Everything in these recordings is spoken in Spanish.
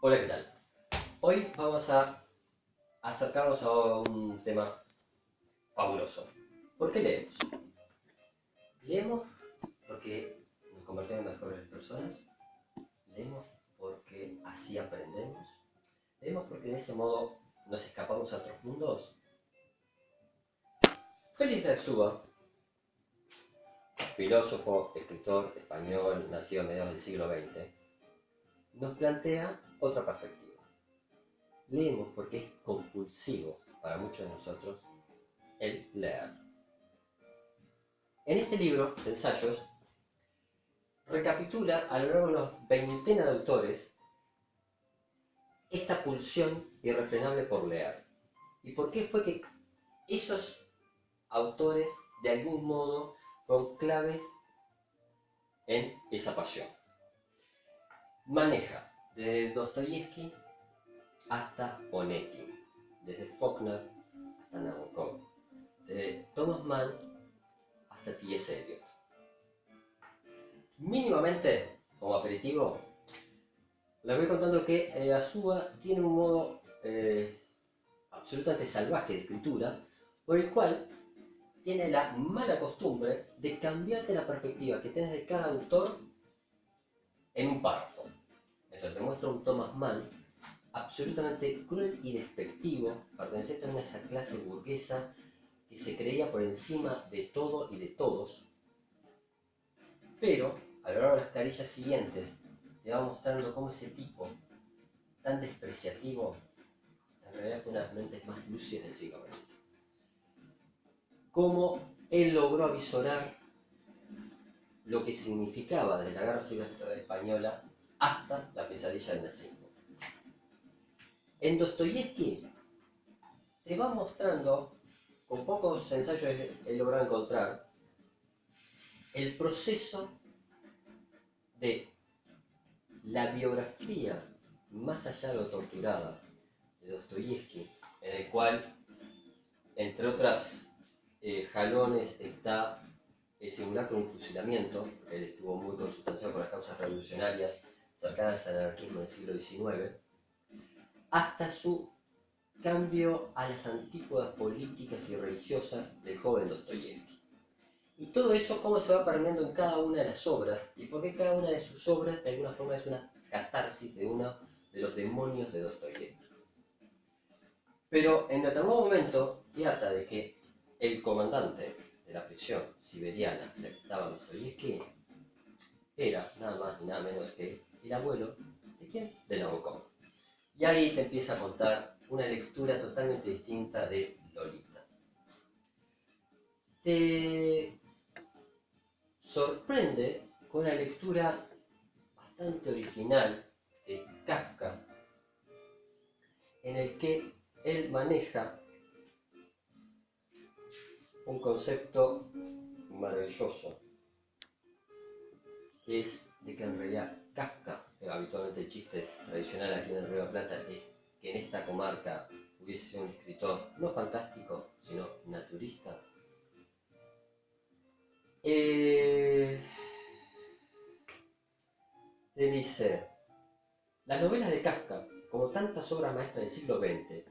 Hola, ¿qué tal? Hoy vamos a acercarnos a un tema fabuloso. ¿Por qué leemos? Leemos porque nos convertimos en mejores personas. Leemos porque así aprendemos. Leemos porque de ese modo nos escapamos a otros mundos. Félix de Azúa, filósofo, escritor español, nacido a mediados del siglo XX, nos plantea otra perspectiva. Leemos porque es compulsivo para muchos de nosotros el leer. En este libro de ensayos recapitula a lo largo de una veintena de autores esta pulsión irrefrenable por leer. ¿Y por qué fue que esos autores de algún modo fueron claves en esa pasión? Maneja desde Dostoyevsky hasta Onetti, desde Faulkner hasta Nabokov, desde Thomas Mann hasta T.S. Eliot. Mínimamente, como aperitivo, les voy contando que Azúa tiene un modo absolutamente salvaje de escritura, por el cual tiene la mala costumbre de cambiarte la perspectiva que tienes de cada autor en un párrafo. Entonces te muestra un Thomas Mann absolutamente cruel y despectivo, perteneciente a esa clase burguesa que se creía por encima de todo y de todos, pero a lo largo de las carillas siguientes te va mostrando cómo ese tipo tan despreciativo en realidad fue una de las mentes más lúcidas del siglo XX. Cómo él logró avisorar lo que significaba desde la Guerra Civil Española hasta la pesadilla del nazismo. En Dostoyevsky te va mostrando, con pocos ensayos he logrado encontrar, el proceso de la biografía más allá de lo torturada de Dostoyevsky, en el cual, entre otras jalones, está el simulacro de un fusilamiento. Él estuvo muy consustanciado por las causas revolucionarias cercanas al anarquismo del siglo XIX, hasta su cambio a las antípodas políticas y religiosas del joven Dostoyevsky. Y todo eso, cómo se va permeando en cada una de las obras, y por qué cada una de sus obras de alguna forma es una catarsis de uno de los demonios de Dostoyevsky. Pero en determinado momento trata de que el comandante de la prisión siberiana en la que estaba Dostoyevsky era nada más y nada menos que el abuelo de quién? De Nabokov. Y ahí te empieza a contar una lectura totalmente distinta de Lolita. Te sorprende con una lectura bastante original de Kafka, en el que él maneja un concepto maravilloso, que es de que en realidad Kafka, habitualmente el chiste tradicional aquí en el Río de la Plata es que en esta comarca hubiese sido un escritor no fantástico, sino naturista. Te dice, las novelas de Kafka, como tantas obras maestras del siglo XX,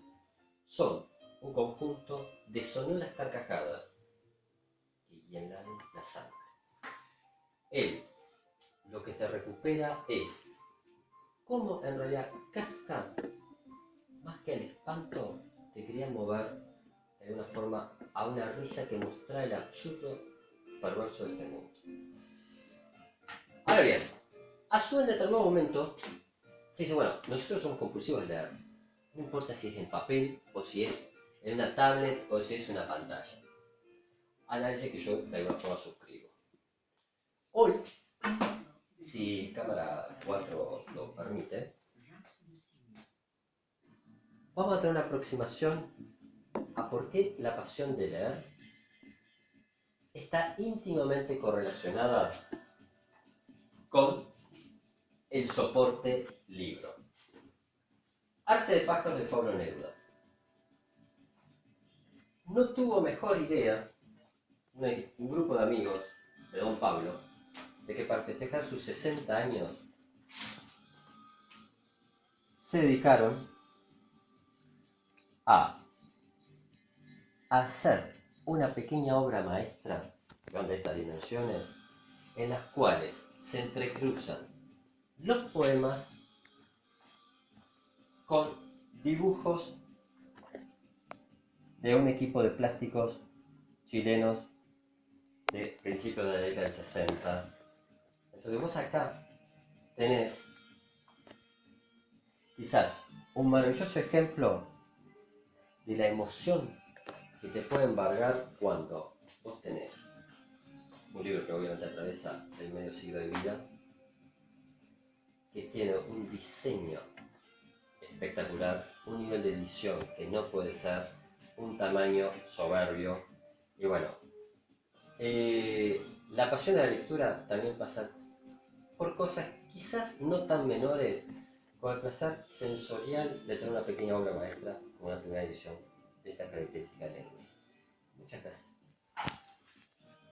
son un conjunto de sonoras carcajadas que hielan la sangre. Él lo que te recupera es cómo en realidad Kafka, más que al espanto, te quería mover de alguna forma a una risa que mostrara el absurdo perverso de este mundo. Ahora bien, a su en determinado momento te dice, bueno, nosotros somos compulsivos de leer. No importa si es en papel o si es en una tablet o si es una pantalla. Análisis que yo de alguna forma suscribo. Hoy, si cámara 4 lo permite, vamos a tener una aproximación a por qué la pasión de leer está íntimamente correlacionada con el soporte libro. Arte de pájaros de Pablo Neruda. No tuvo mejor idea un grupo de amigos de don Pablo de que para festejar sus 60 años se dedicaron a hacer una pequeña obra maestra de estas dimensiones, en las cuales se entrecruzan los poemas con dibujos de un equipo de plásticos chilenos de principios de la década del 60. Entonces vos acá tenés quizás un maravilloso ejemplo de la emoción que te puede embargar cuando vos tenés un libro que obviamente atraviesa el medio siglo de vida, que tiene un diseño espectacular, un nivel de edición que no puede ser, un tamaño soberbio, y bueno, la pasión de la lectura también pasa por cosas quizás no tan menores, como el placer sensorial de tener una pequeña obra maestra como la primera edición de esta característica lengua. Muchas gracias.